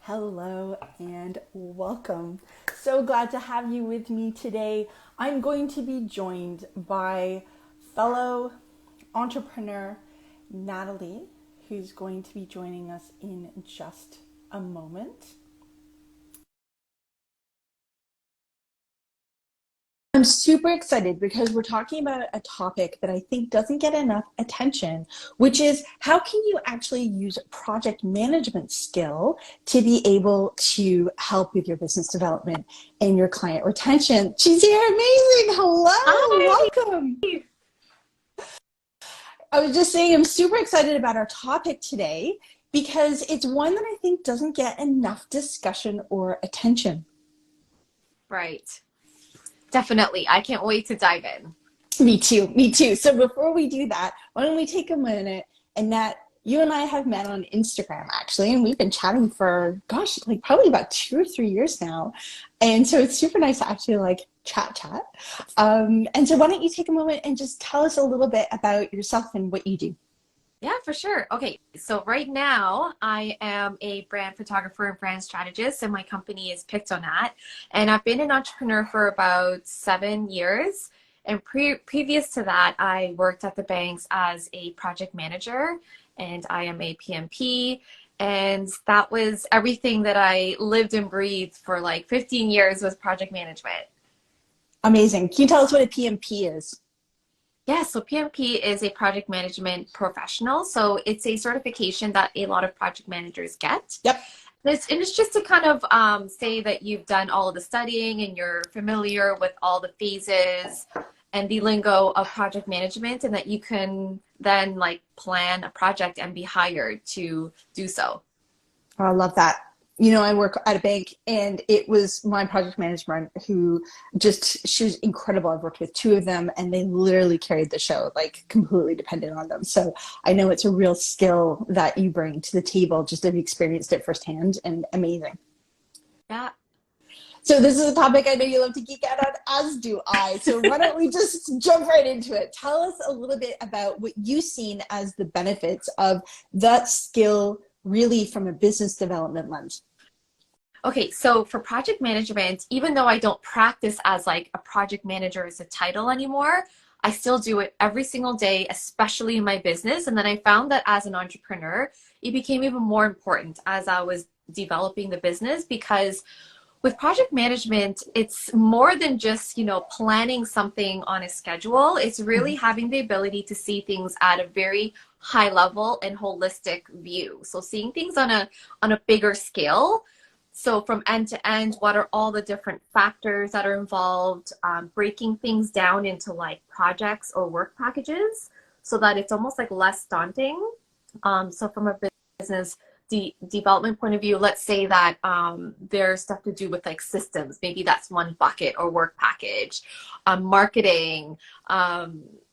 Hello and welcome. So glad to have you with me today. I'm going to be joined by fellow entrepreneur Nathalie, who's going to be joining us in just a moment. I'm super excited because we're talking about a topic that I think doesn't get enough attention, which is how can you actually use project management skill to be able to help with your business development and your client retention. She's here, amazing. Hello, Hi. welcome. I was just saying I'm super excited about our topic today because it's one that I think doesn't get enough discussion or attention. Right. Definitely. I can't wait to dive in. Me too. Me too. So before we do that, why don't we take a minute and Nat, you and I have met on Instagram actually, and we've been chatting for gosh, like probably about 2 or 3 years now. And so it's super nice to actually like chat. And so why don't you take a moment and just tell us a little bit about yourself and what you do? Yeah, for sure. Okay, so right now I am a brand photographer and brand strategist, and my company is Pictonet. And I've been an entrepreneur for about 7 years. And previous to that, I worked at the banks as a project manager, and I am a PMP. And that was everything that I lived and breathed for like 15 years was project management. Amazing. Can you tell us what a PMP is? Yeah, so PMP is a project management professional. So it's a certification that a lot of project managers get. Yep. And it's just to kind of say that you've done all of the studying and you're familiar with all the phases and the lingo of project management, and that you can then like plan a project and be hired to do so. Oh, I love that. You know, I work at a bank and it was my project management who just, she was incredible. I've worked with two of them and they literally carried the show, like completely dependent on them. So I know it's a real skill that you bring to the table, just have experienced it firsthand and amazing. Yeah. So this is a topic I know you love to geek out on, as do I. So why don't we just jump right into it? Tell us a little bit about what you've seen as the benefits of that skill really from a business development lens. Okay, so for project management, even though I don't practice as like a project manager as a title anymore, I still do it every single day, especially in my business. And then I found that as an entrepreneur, it became even more important as I was developing the business, because with project management, it's more than just, planning something on a schedule. It's really having the ability to see things at a very high level and holistic view. So seeing things on a bigger scale. So from end to end, what are all the different factors that are involved? Breaking things down into like projects or work packages so that it's almost like less daunting. So from a business development point of view, let's say that there's stuff to do with like systems. Maybe that's one bucket or work package. Marketing,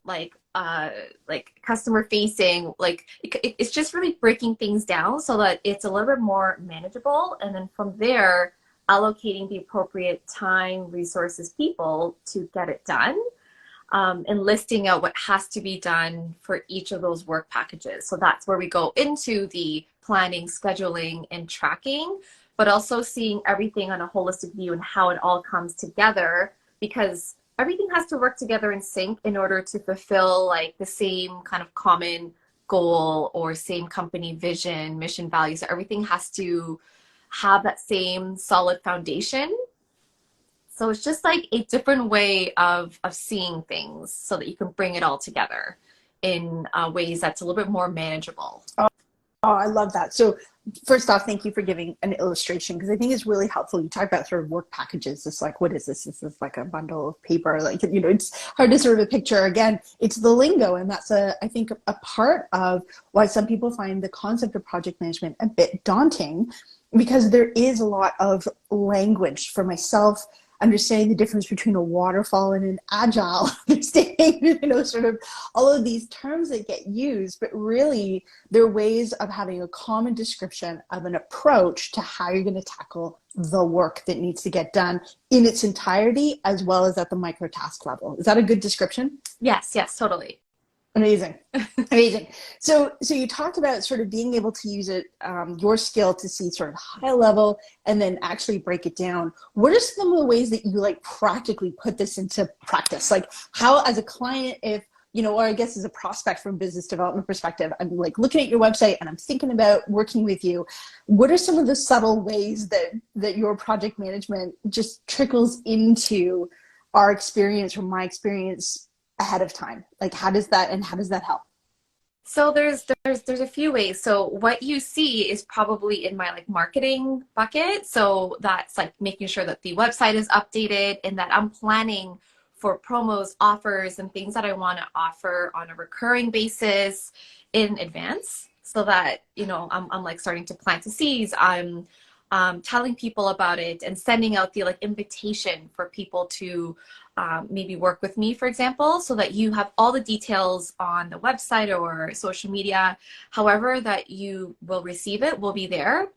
like customer facing, like it's just really breaking things down so that it's a little bit more manageable, and then from there allocating the appropriate time, resources, people to get it done, and listing out what has to be done for each of those work packages. So that's where we go into the planning, scheduling, and tracking, but also seeing everything on a holistic view and how it all comes together, because everything has to work together in sync in order to fulfill like the same kind of common goal or same company vision, mission, values. So everything has to have that same solid foundation. So it's just like a different way of seeing things so that you can bring it all together in ways that's a little bit more manageable. Oh, I love that. So first off, thank you for giving an illustration because I think it's really helpful. You talk about sort of work packages. It's like, what is this? Is this like a bundle of paper? Like, it's hard to sort of picture. Again, it's the lingo. And that's I think a part of why some people find the concept of project management a bit daunting, because there is a lot of language. For myself, understanding the difference between a waterfall and an agile, understanding, sort of all of these terms that get used, but really they're ways of having a common description of an approach to how you're going to tackle the work that needs to get done in its entirety, as well as at the micro task level. Is that a good description? Yes, yes, totally. Amazing. Amazing. So you talked about sort of being able to use it, your skill to see sort of high level and then actually break it down. What are some of the ways that you like practically put this into practice? Like how, as a client, if, you know, or I guess as a prospect from a business development perspective, I'm like looking at your website and I'm thinking about working with you. What are some of the subtle ways that your project management just trickles into our experience or my experience ahead of time? Like how does that help? So there's a few ways. So what you see is probably in my like marketing bucket. So that's like making sure that the website is updated and that I'm planning for promos, offers, and things that I want to offer on a recurring basis in advance. So that, you know, I'm like starting to plant the seeds. I'm telling people about it and sending out the like invitation for people to maybe work with me, for example, so that you have all the details on the website or social media. However that you will receive it will be there.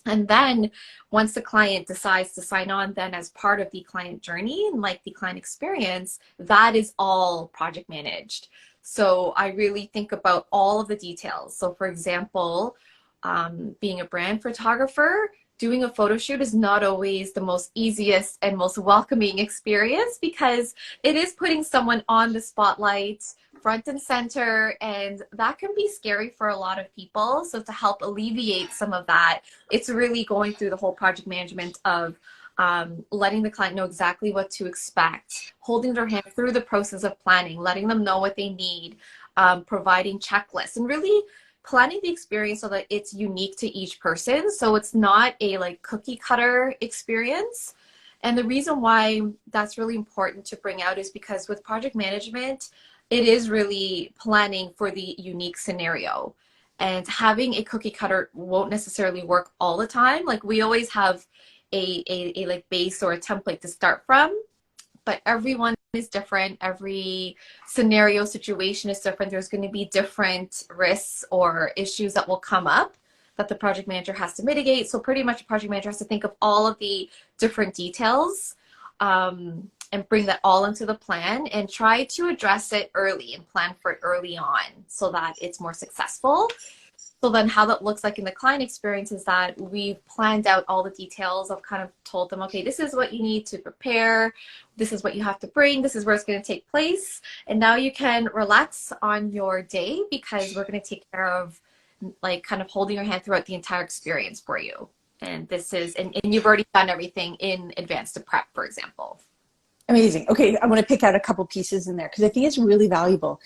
And then once the client decides to sign on, then as part of the client journey and like the client experience, that is all project managed. So I really think about all of the details. So for example, being a brand photographer, doing a photo shoot is not always the most easiest and most welcoming experience because it is putting someone on the spotlight front and center, and that can be scary for a lot of people. So to help alleviate some of that, it's really going through the whole project management of letting the client know exactly what to expect, holding their hand through the process of planning, letting them know what they need, providing checklists, and really planning the experience so that it's unique to each person. So it's not a like cookie cutter experience. And the reason why that's really important to bring out is because with project management, it is really planning for the unique scenario. And having a cookie cutter won't necessarily work all the time. Like we always have a like base or a template to start from, but everyone is different. Every scenario situation is different. There's going to be different risks or issues that will come up that the project manager has to mitigate. So pretty much a project manager has to think of all of the different details and bring that all into the plan and try to address it early and plan for it early on so that it's more successful. So then how that looks like in the client experience is that we've planned out all the details. I've kind of told them, okay, this is what you need to prepare. This is what you have to bring. This is where it's going to take place. And now you can relax on your day because we're going to take care of like kind of holding your hand throughout the entire experience for you. And this is, and you've already done everything in advance to prep, for example. Amazing. Okay, I want to pick out a couple pieces in there because I think it's really valuable.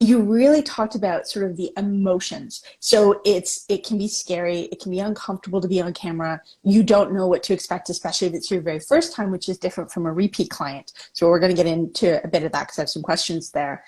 You really talked about sort of the emotions. So it can be scary, it can be uncomfortable to be on camera. You don't know what to expect, especially if it's your very first time, which is different from a repeat client. So we're going to get into a bit of that because I have some questions there.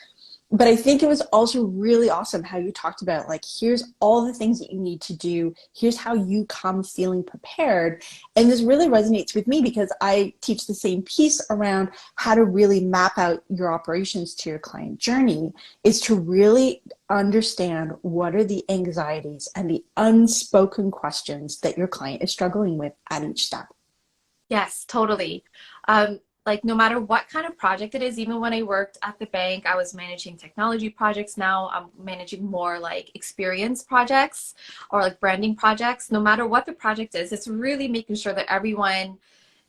But I think it was also really awesome how you talked about like, here's all the things that you need to do. Here's how you come feeling prepared. And this really resonates with me because I teach the same piece around how to really map out your operations to your client journey is to really understand what are the anxieties and the unspoken questions that your client is struggling with at each step. Yes, totally. Like no matter what kind of project it is, even when I worked at the bank, I was managing technology projects. Now I'm managing more like experience projects or like branding projects. No matter what the project is, it's really making sure that everyone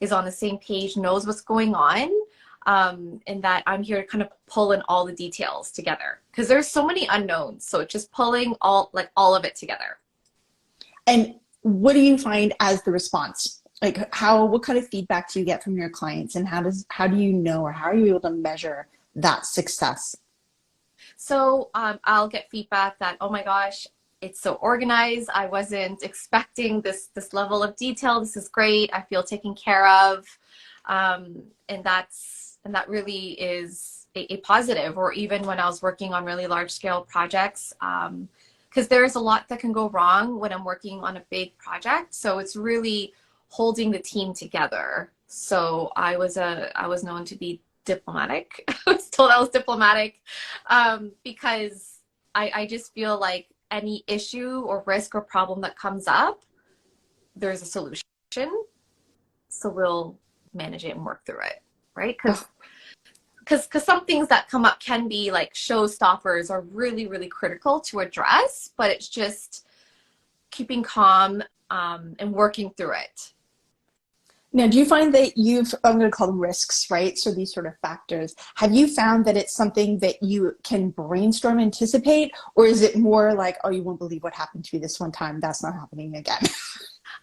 is on the same page, knows what's going on, and that I'm here to kind of pull in all the details together because there's so many unknowns. So it's just pulling all of it together. And what do you find as the response? Like what kind of feedback do you get from your clients and how do you know or how are you able to measure that success? So I'll get feedback that, oh my gosh, it's so organized. I wasn't expecting this level of detail. This is great. I feel taken care of. And that really is a positive. Or even when I was working on really large scale projects, because there's a lot that can go wrong when I'm working on a big project. So it's really holding the team together. So I was known to be diplomatic. I was told I was diplomatic because I just feel like any issue or risk or problem that comes up, there's a solution. So we'll manage it and work through it, right? Because because some things that come up can be like showstoppers or really, really critical to address, but it's just keeping calm and working through it. Now, do you find that I'm going to call them risks, right? So these sort of factors, have you found that it's something that you can brainstorm, anticipate, or is it more like, oh, you won't believe what happened to you this one time, that's not happening again?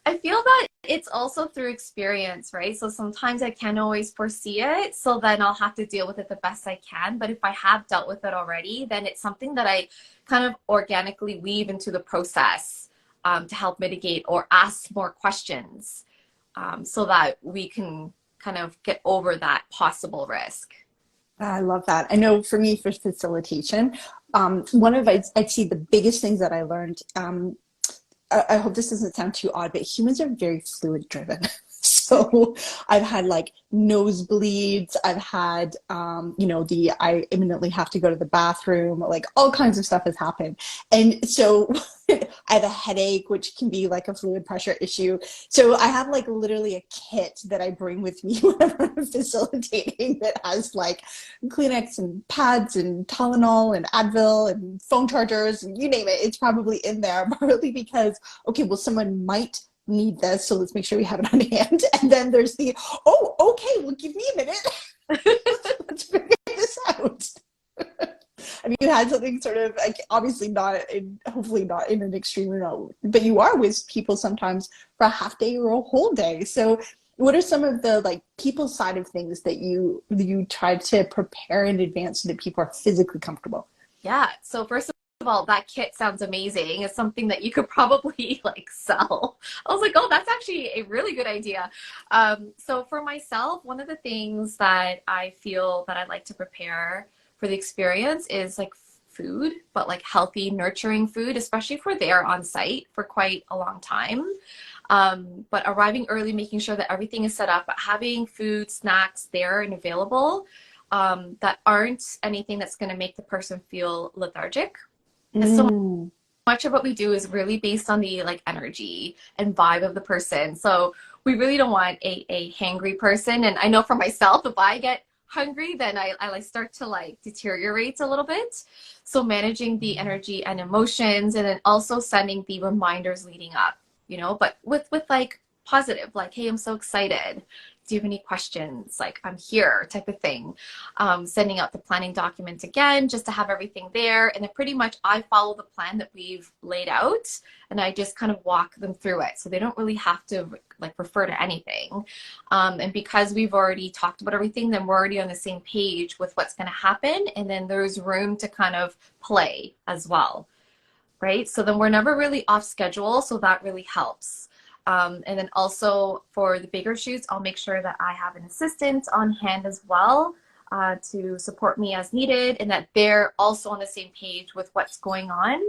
I feel that it's also through experience, right? So sometimes I can't always foresee it. So then I'll have to deal with it the best I can. But if I have dealt with it already, then it's something that I kind of organically weave into the process to help mitigate or ask more questions so that we can kind of get over that possible risk. I love that. I know for me, for facilitation, I'd see the biggest things that I learned. I hope this doesn't sound too odd, but humans are very fluid driven. So I've had like nosebleeds. I've had, I imminently have to go to the bathroom, like all kinds of stuff has happened. And so I have a headache, which can be like a fluid pressure issue. So I have like literally a kit that I bring with me whenever I'm facilitating that has like Kleenex and pads and Tylenol and Advil and phone chargers and you name it. It's probably in there, partly because, okay, well, someone might need this, so let's make sure we have it on hand. And then there's the, oh, okay, well, give me a minute. Let's figure this out. Have you had something sort of like, obviously hopefully not in an extreme, but you are with people sometimes for a half day or a whole day. So what are some of the like people side of things that you try to prepare in advance so that people are physically comfortable? Yeah. So first of all, that kit sounds amazing. It's something that you could probably like sell. I was like, oh, that's actually a really good idea. So for myself, one of the things that I feel that I like to prepare for the experience is like food, but like healthy, nurturing food, especially if we're there on site for quite a long time. But arriving early, making sure that everything is set up, but having food, snacks there and available that aren't anything that's going to make the person feel lethargic. So much of what we do is really based on the like energy and vibe of the person. So we really don't want a hangry person. And I know for myself, if I get hungry, then I like start to like deteriorate a little bit. So managing the energy and emotions, and then also sending the reminders leading up, but with like positive, like, hey, I'm so excited. Do you have any questions? Like, I'm here type of thing. Sending out the planning document again, just to have everything there. And then pretty much I follow the plan that we've laid out and I just kind of walk them through it. So they don't really have to like refer to anything. And because we've already talked about everything, then we're already on the same page with what's going to happen. And then there's room to kind of play as well. Right? So then we're never really off schedule. So that really helps. And then also for the bigger shoots, I'll make sure that I have an assistant on hand as well to support me as needed, and that they're also on the same page with what's going on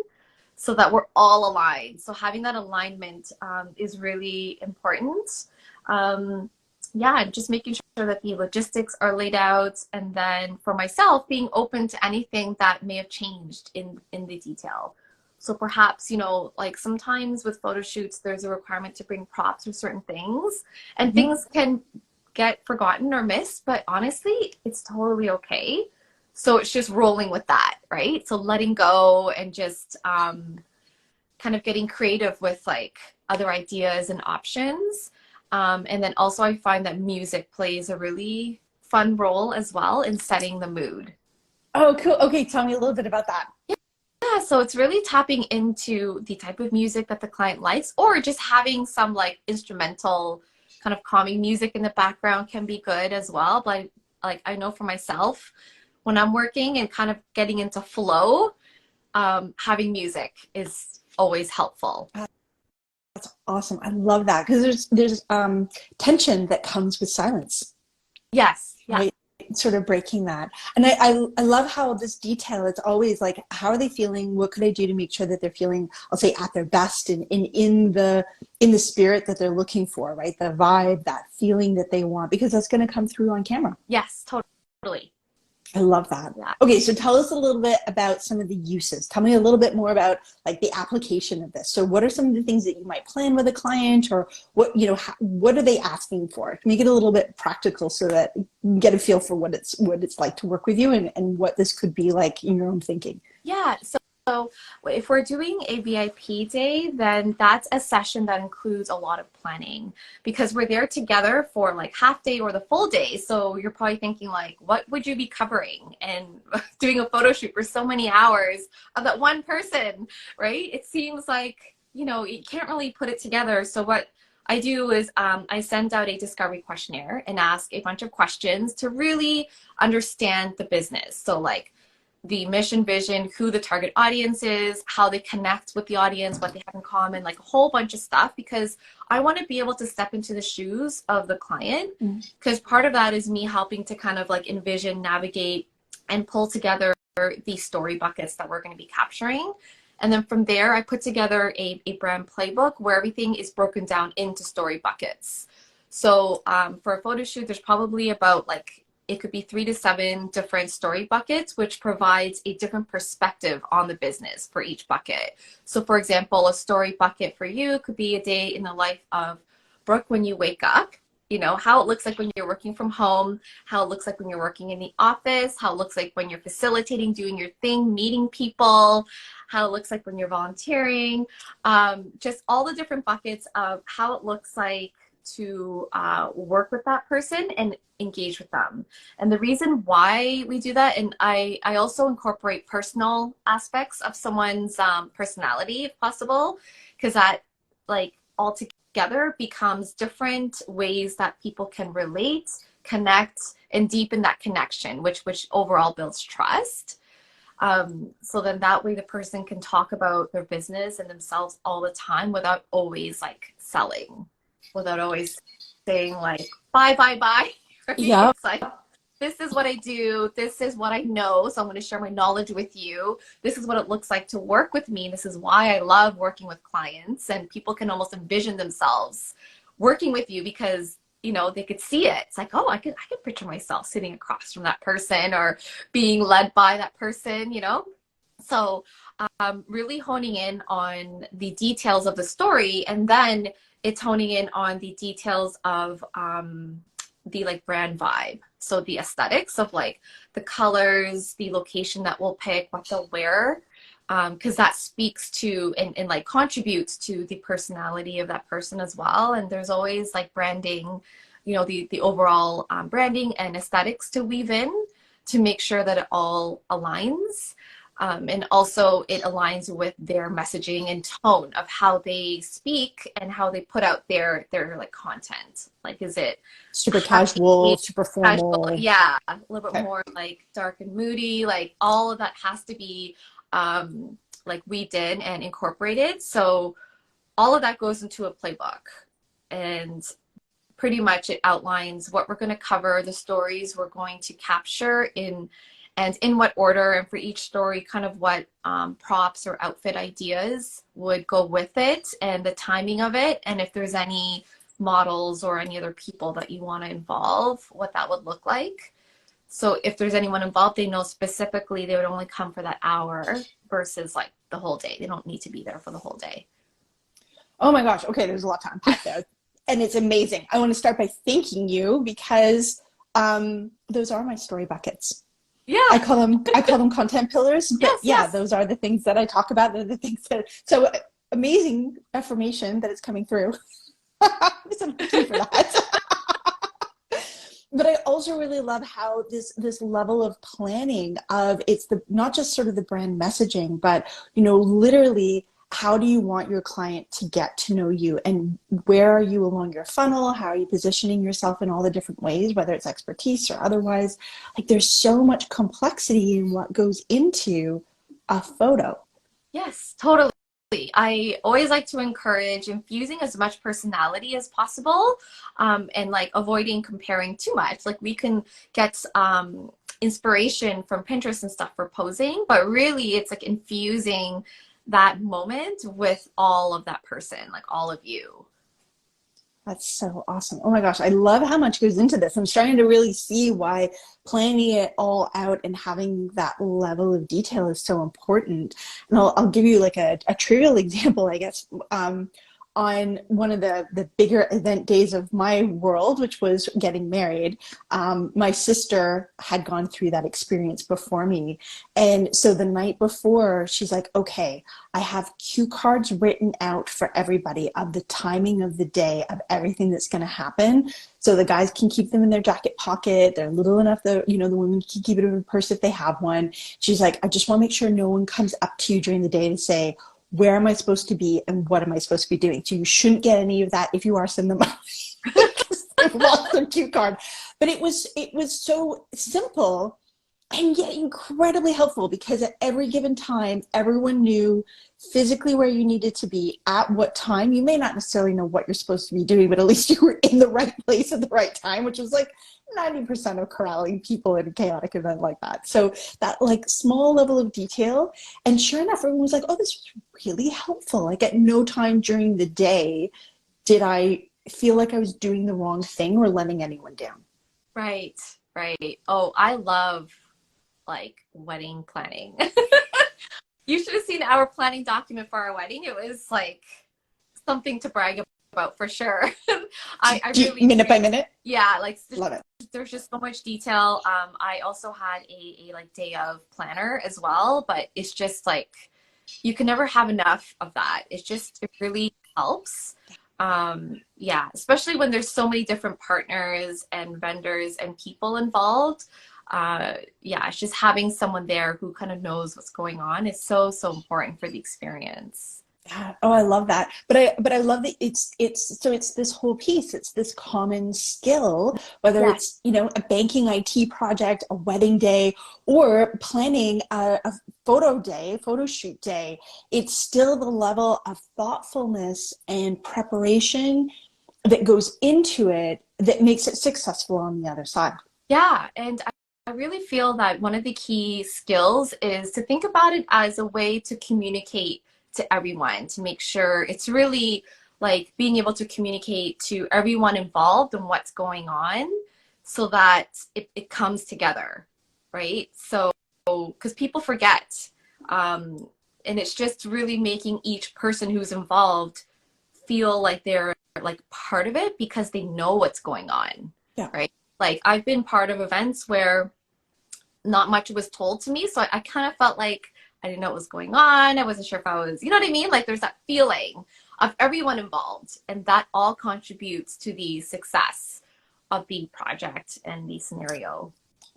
so that we're all aligned. So having that alignment is really important. Just making sure that the logistics are laid out, and then for myself, being open to anything that may have changed in the detail. So perhaps, like sometimes with photo shoots, there's a requirement to bring props or certain things, and things can get forgotten or missed, but honestly, it's totally okay. So it's just rolling with that, right? So letting go and just kind of getting creative with like other ideas and options. And then also I find that music plays a really fun role as well in setting the mood. Oh, cool. Okay, tell me a little bit about that. Yeah, so it's really tapping into the type of music that the client likes, or just having some like instrumental kind of calming music in the background can be good as well. But like I know for myself, when I'm working and kind of getting into flow, having music is always helpful. That's awesome. I love that because there's tension that comes with silence. Yes. Yeah. Right? Sort of breaking that. And I love how this detail, it's always like, how are they feeling? What could I do to make sure that they're feeling, I'll say, at their best and in the spirit that they're looking for, right? The vibe, that feeling that they want, because that's going to come through on camera. Yes, totally. I love that. Yeah. Okay, so tell us a little bit about some of the uses. Tell me a little bit more about like the application of this. So what are some of the things that you might plan with a client, or what, you know, what are they asking for? Make it a little bit practical so that you can get a feel for what it's like to work with you, and what this could be like in your own thinking. Yeah. So if we're doing a VIP day, then that's a session that includes a lot of planning because we're there together for like half day or the full day. So you're probably thinking like, what would you be covering? And doing a photo shoot for so many hours of that one person, right? It seems like, you know, you can't really put it together. So what I do is I send out a discovery questionnaire and ask a bunch of questions to really understand the business. So like, the mission, vision, who the target audience is, how they connect with the audience, what they have in common, like a whole bunch of stuff, because I want to be able to step into the shoes of the client, because part of that is me helping to kind of like envision, navigate, and pull together these story buckets that we're going to be capturing. And then from there, I put together a brand playbook where everything is broken down into story buckets. So for a photo shoot, there's probably about like, it could be 3 to 7 different story buckets, which provides a different perspective on the business for each bucket. So for example, a story bucket for you could be a day in the life of Brooke when you wake up, you know, how it looks like when you're working from home, how it looks like when you're working in the office, how it looks like when you're facilitating, doing your thing, meeting people, how it looks like when you're volunteering, just all the different buckets of how it looks like to work with that person and engage with them. And the reason why we do that, and I also incorporate personal aspects of someone's personality if possible, because that like all together becomes different ways that people can relate, connect, and deepen that connection, which overall builds trust. So then that way the person can talk about their business and themselves all the time without always like selling, without always saying like, bye, bye, bye. Right? Yeah. It's like, this is what I do. This is what I know. So I'm going to share my knowledge with you. This is what it looks like to work with me. This is why I love working with clients, and people can almost envision themselves working with you because, you know, they could see it. It's like, oh, I could picture myself sitting across from that person or being led by that person, you know? So really honing in on the details of the story, and then it's honing in on the details of the like brand vibe. So the aesthetics of like the colors, the location that we'll pick, what they'll wear, because that speaks to and like contributes to the personality of that person as well. And there's always like branding, you know, the overall branding and aesthetics to weave in to make sure that it all aligns. And also it aligns with their messaging and tone of how they speak and how they put out their like content. Like, is it Super happy, casual, super casual? formal. Yeah, a little bit Okay. more like dark and moody. Like all of that has to be like weaved in and incorporated. So all of that goes into a playbook, and pretty much it outlines what we're going to cover, the stories we're going to capture in what order, and for each story kind of what props or outfit ideas would go with it, and the timing of it, and if there's any models or any other people that you want to involve, what that would look like. So if there's anyone involved, they know specifically they would only come for that hour versus like the whole day. They don't need to be there for the whole day. Oh my gosh. Okay, there's a lot to unpack there. And it's amazing. I want to start by thanking you because those are my story buckets. Yeah. I call them content pillars, but Yes, yeah, yes. those are the things that I talk about. They're the things that, so amazing affirmation that it's coming through. So thank you for that. But I also really love how this level of planning of it's the not just sort of the brand messaging, but you know, literally how do you want your client to get to know you, and where are you along your funnel? How are you positioning yourself in all the different ways, whether it's expertise or otherwise? Like there's so much complexity in what goes into a photo. Yes, totally. I always like to encourage infusing as much personality as possible, and like avoiding comparing too much. Like we can get inspiration from Pinterest and stuff for posing, but really it's like infusing that moment with all of that person, like all of you. That's so awesome. Oh my gosh, I love how much goes into this. I'm starting to really see why planning it all out and having that level of detail is so important. And I'll give you like a trivial example, I guess. On one of the bigger event days of my world, which was getting married, my sister had gone through that experience before me. And so the night before, she's like, okay, I have cue cards written out for everybody of the timing of the day of everything that's going to happen. So the guys can keep them in their jacket pocket. They're little enough that, you know, the women can keep it in a purse if they have one. She's like, I just want to make sure no one comes up to you during the day to say, where am I supposed to be and what am I supposed to be doing? So you shouldn't get any of that. If you are, send them out. They've lost their cue card. But it was so simple and yet incredibly helpful, because at every given time, everyone knew physically where you needed to be at what time. You may not necessarily know what you're supposed to be doing, but at least you were in the right place at the right time, which was like 90% of corralling people in a chaotic event like that. So that like small level of detail, and sure enough, everyone was like, oh, this was really helpful. Like at no time during the day did I feel like I was doing the wrong thing or letting anyone down. Right, right. Oh, I love like wedding planning. You should have seen our planning document for our wedding. It was like something to brag about for sure. I really Minute by minute. yeah, like Love it. there's just so much detail. I also had a like day of planner as well, but it's just like you can never have enough of that. It's just it really helps. Yeah, especially when there's so many different partners and vendors and people involved. Yeah, it's just having someone there who kind of knows what's going on is so, so important for the experience. Yeah. Oh, I love that. But I love that it's this whole piece. It's this common skill, whether Yes. it's, you know, a banking IT project, a wedding day, or planning a photo day, photo shoot day. It's still the level of thoughtfulness and preparation that goes into it that makes it successful on the other side. Yeah, and I really feel that one of the key skills is to think about it as a way to communicate to everyone, to make sure it's really like being able to communicate to everyone involved and what's going on so that it comes together, right? So, because people forget, and it's just really making each person who's involved feel like they're like part of it because they know what's going on, Yeah. right? Like I've been part of events where not much was told to me, so I kind of felt like I didn't know what was going on. I wasn't sure if I was, you know what I mean? Like there's that feeling of everyone involved, and that all contributes to the success of the project and the scenario.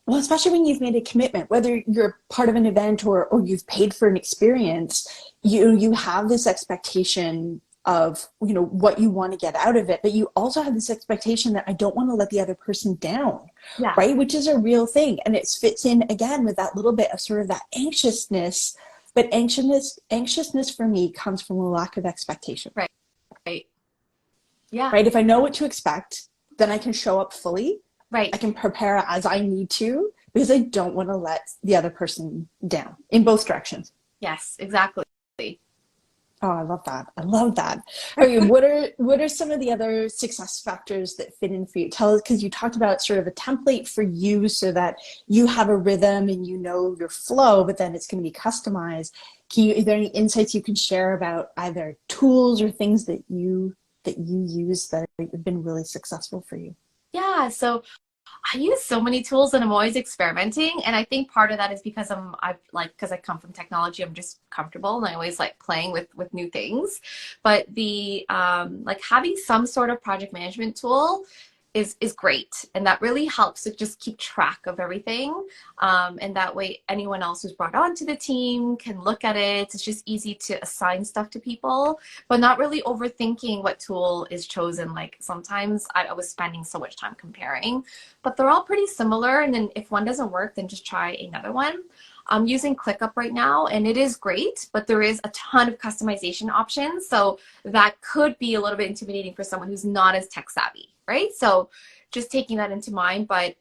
Well, especially when you've made a commitment, whether you're part of an event or you've paid for an experience, you have this expectation of, you know, what you want to get out of it, but you also have this expectation that I don't want to let the other person down, Yeah. right? Which is a real thing. And it fits in again with that little bit of sort of that anxiousness, but anxiousness for me comes from a lack of expectation, Right. Right. Yeah. right? If I know what to expect, then I can show up fully. Right. I can prepare as I need to, because I don't want to let the other person down in both directions. Yes, exactly. Oh, I love that. I love that. Okay, what are some of the other success factors that fit in for you? Tell us, because you talked about sort of a template for you so that you have a rhythm and you know your flow, but then it's going to be customized. Is there any insights you can share about either tools or things that you use that have been really successful for you? Yeah, so I use so many tools and I'm always experimenting. And I think part of that is because because I come from technology, I'm just comfortable and I always like playing with new things. But the like having some sort of project management tool is great. And that really helps to just keep track of everything. And that way anyone else who's brought onto the team can look at it. It's just easy to assign stuff to people, but not really overthinking what tool is chosen. Like sometimes I was spending so much time comparing, but they're all pretty similar. And then if one doesn't work, then just try another one. I'm using ClickUp right now and it is great, but there is a ton of customization options. So that could be a little bit intimidating for someone who's not as tech savvy, right? So just taking that into mind, but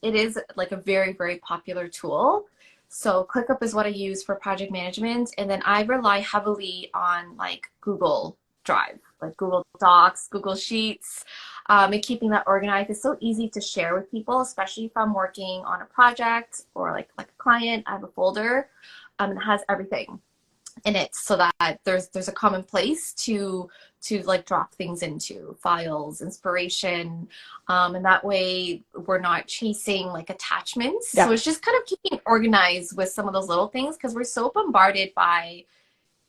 it is like a very, very popular tool. So ClickUp is what I use for project management. And then I rely heavily on like Google Drive. like Google Docs, Google Sheets, and keeping that organized. It's so easy to share with people, especially if I'm working on a project or like a client. I have a folder that has everything in it so that there's a common place to like drop things into files, inspiration, and that way we're not chasing like attachments. Yeah. So it's just kind of keeping organized with some of those little things because we're so bombarded by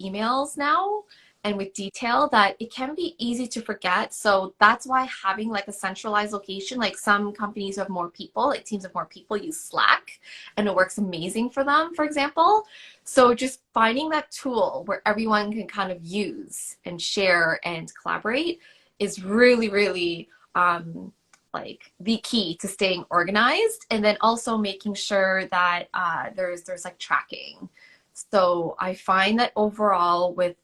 emails now and with detail that it can be easy to forget. So that's why having like a centralized location, like some companies who have more people, like teams of more people, use Slack and it works amazing for them, for example. So just finding that tool where everyone can kind of use and share and collaborate is really, really like the key to staying organized. And then also making sure that there's like tracking. So I find that overall with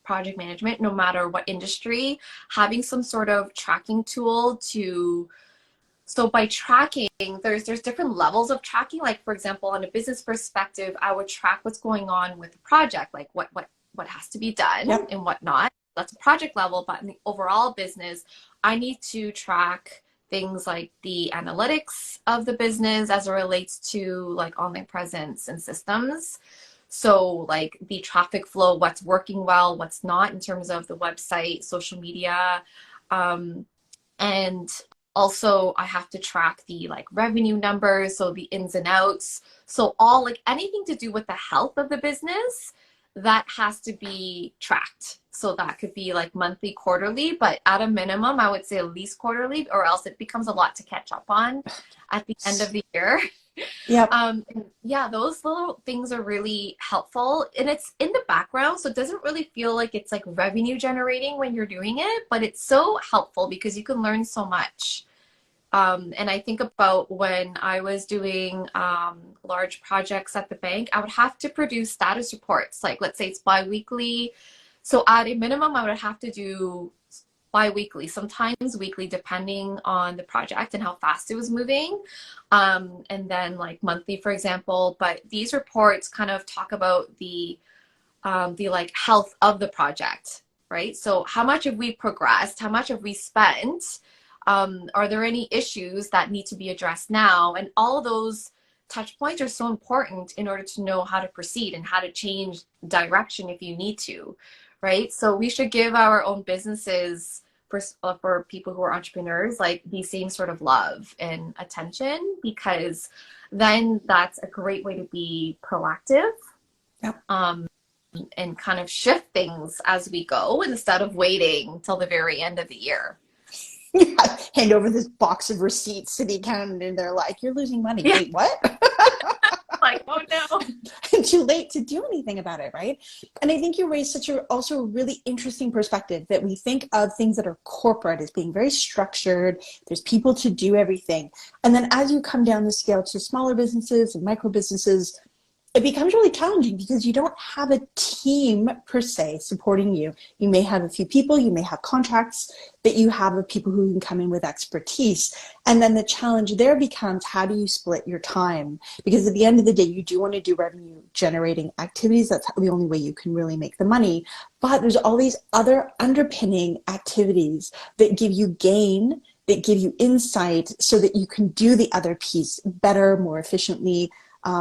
project management, no matter what industry, having some sort of tracking tool so by tracking, there's different levels of tracking. Like for example, on a business perspective, I would track what's going on with the project, like what has to be done Yep. and what not. That's a project level, but in the overall business, I need to track things like the analytics of the business as it relates to like online presence and systems. So like the traffic flow, what's working well, what's not in terms of the website, social media, and also I have to track the like revenue numbers, so the ins and outs. So all like anything to do with the health of the business that has to be tracked. So that could be like monthly, quarterly, but at a minimum, I would say at least quarterly, or else it becomes a lot to catch up on at the end of the year. Yep. Yeah, those little things are really helpful, and it's in the background, so it doesn't really feel like it's like revenue generating when you're doing it, but it's so helpful because you can learn so much. And I think about when I was doing large projects at the bank, I would have to produce status reports. Like, let's say it's bi-weekly. So at a minimum, I would have to do bi-weekly, sometimes weekly, depending on the project and how fast it was moving. And then like monthly, for example. But these reports kind of talk about the like health of the project, right? So how much have we progressed? How much have we spent? Are there any issues that need to be addressed now? And all those touch points are so important in order to know how to proceed and how to change direction if you need to, right? So we should give our own businesses for people who are entrepreneurs like the same sort of love and attention, because then that's a great way to be proactive. Yep. And kind of shift things as we go instead of waiting till the very end of the year. Yeah. Hand over this box of receipts to the accountant and they're like, you're losing money. Yeah. Wait, what? Like, oh no. Too late to do anything about it, right? And I think you raised such a also a really interesting perspective that we think of things that are corporate as being very structured. There's people to do everything. And then as you come down the scale to smaller businesses and micro businesses, it becomes really challenging because you don't have a team per se supporting you. You may have a few people, you may have contracts, but you have people who can come in with expertise. And then the challenge there becomes, how do you split your time? Because at the end of the day, you do want to do revenue generating activities. That's the only way you can really make the money. But there's all these other underpinning activities that give you gain, that give you insight so that you can do the other piece better, more efficiently,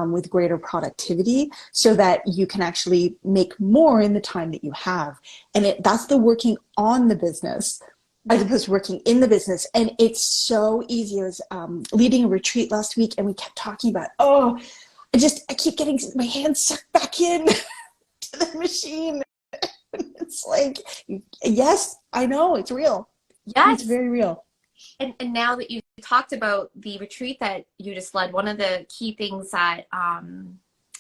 with greater productivity, so that you can actually make more in the time that you have. And that's the working on the business as opposed to working in the business. And it's so easy. I was leading a retreat last week and we kept talking about, I keep getting my hands sucked back in to the machine. It's like, yes, I know, it's real. Yes. It's very real. And now that you talked about the retreat that you just led, one of the key things that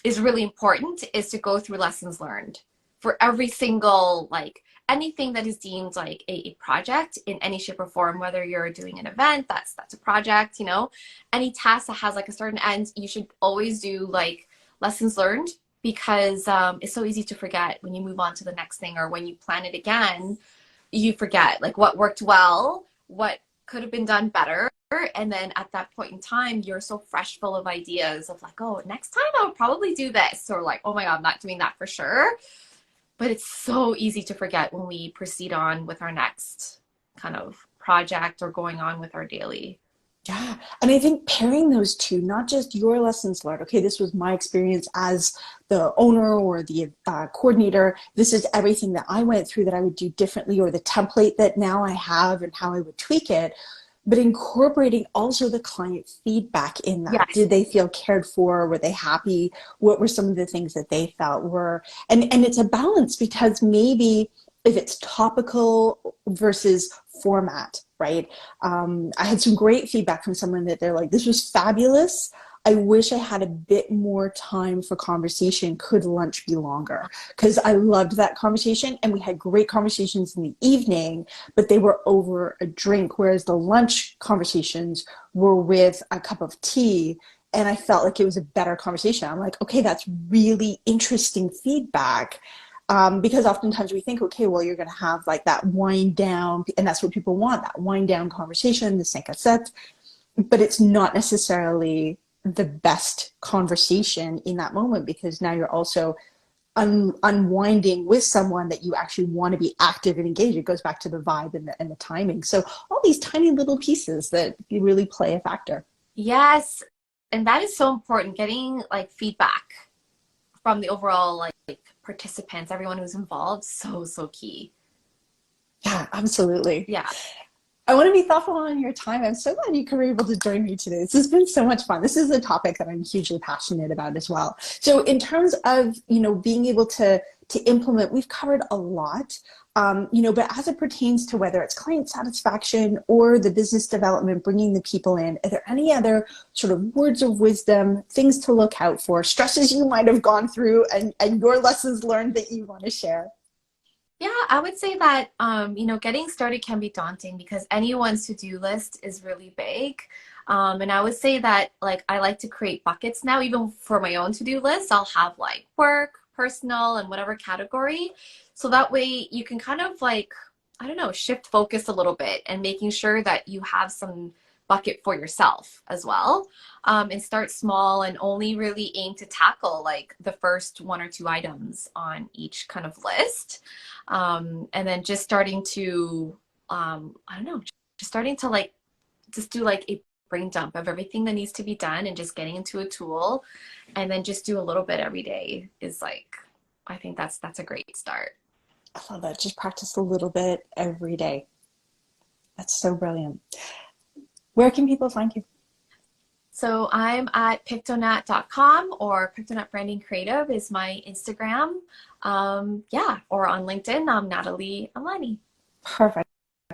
is really important is to go through lessons learned for every single, like anything that is deemed like a project in any shape or form, whether you're doing an event, that's a project, you know, any task that has like a certain end, you should always do like lessons learned, because it's so easy to forget when you move on to the next thing, or when you plan it again, you forget like what worked well, what could have been done better. And then at that point in time, you're so fresh, full of ideas of like, oh, next time I would probably do this, or like, oh my God, I'm not doing that for sure. but it's so easy to forget when we proceed on with our next kind of project or going on with our daily. Yeah. And I think pairing those two, not just your lessons learned, okay, this was my experience as the owner or the coordinator. This is everything that I went through that I would do differently, or the template that now I have and how I would tweak it. But incorporating also the client feedback in that. Yes. Did they feel cared for? Were they happy? What were some of the things that they felt were, and it's a balance, because maybe if it's topical versus format, right? I had some great feedback from someone that they're like, this was fabulous. I wish I had a bit more time for conversation. Could lunch be longer? Because I loved that conversation, and we had great conversations in the evening, but they were over a drink, whereas the lunch conversations were with a cup of tea. And I felt like it was a better conversation. I'm like, okay, that's really interesting feedback. Because oftentimes we think, okay, well, you're going to have like that wind down, and that's what people want, that wind down conversation, the 5 à 7, but it's not necessarily the best conversation in that moment, because now you're also unwinding with someone that you actually want to be active and engaged. It goes back to the vibe and the timing. So all these tiny little pieces that really play a factor. Yes. And that is so important, getting like feedback from the overall like participants, everyone who's involved. So key. Yeah, absolutely. Yeah. I want to be thoughtful on your time. I'm so glad you were able to join me today. This has been so much fun. This is a topic that I'm hugely passionate about as well. So in terms of, being able to implement, we've covered a lot, but as it pertains to whether it's client satisfaction or the business development, bringing the people in, are there any other sort of words of wisdom, things to look out for, stresses you might have gone through, and your lessons learned that you want to share? Yeah, I would say that, getting started can be daunting because anyone's to-do list is really big. And I would say that, like, I like to create buckets now, even for my own to-do list. I'll have like work, personal, and whatever category. So that way you can kind of like, I don't know, shift focus a little bit and making sure that you have some bucket for yourself as well. And start small and only really aim to tackle like the first 1 or 2 items on each kind of list. And then just starting to, I don't know, just starting to like, just do like a brain dump of everything that needs to be done and just getting into a tool, and then just do a little bit every day is like, I think that's a great start. I love that. Just practice a little bit every day. That's so brilliant. Where can people find you? So I'm at pictonat.com, or Pictonat Branding Creative is my Instagram. Yeah, or on LinkedIn, I'm Nathalie Amlani. Perfect.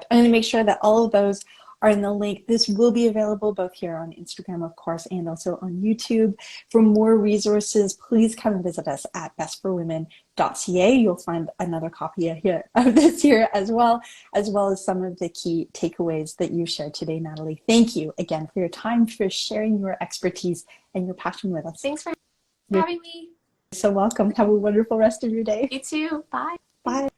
I'm going to make sure that all of those are in the link. This will be available both here on Instagram, of course, and also on YouTube. For more resources, please come and visit us at bestforwomen.ca. You'll find another copy of this here as well as some of the key takeaways that you shared today, Nathalie. Thank you again for your time, for sharing your expertise and your passion with us. Thanks for having me. You're so welcome. Have a wonderful rest of your day. You too. Bye. Bye.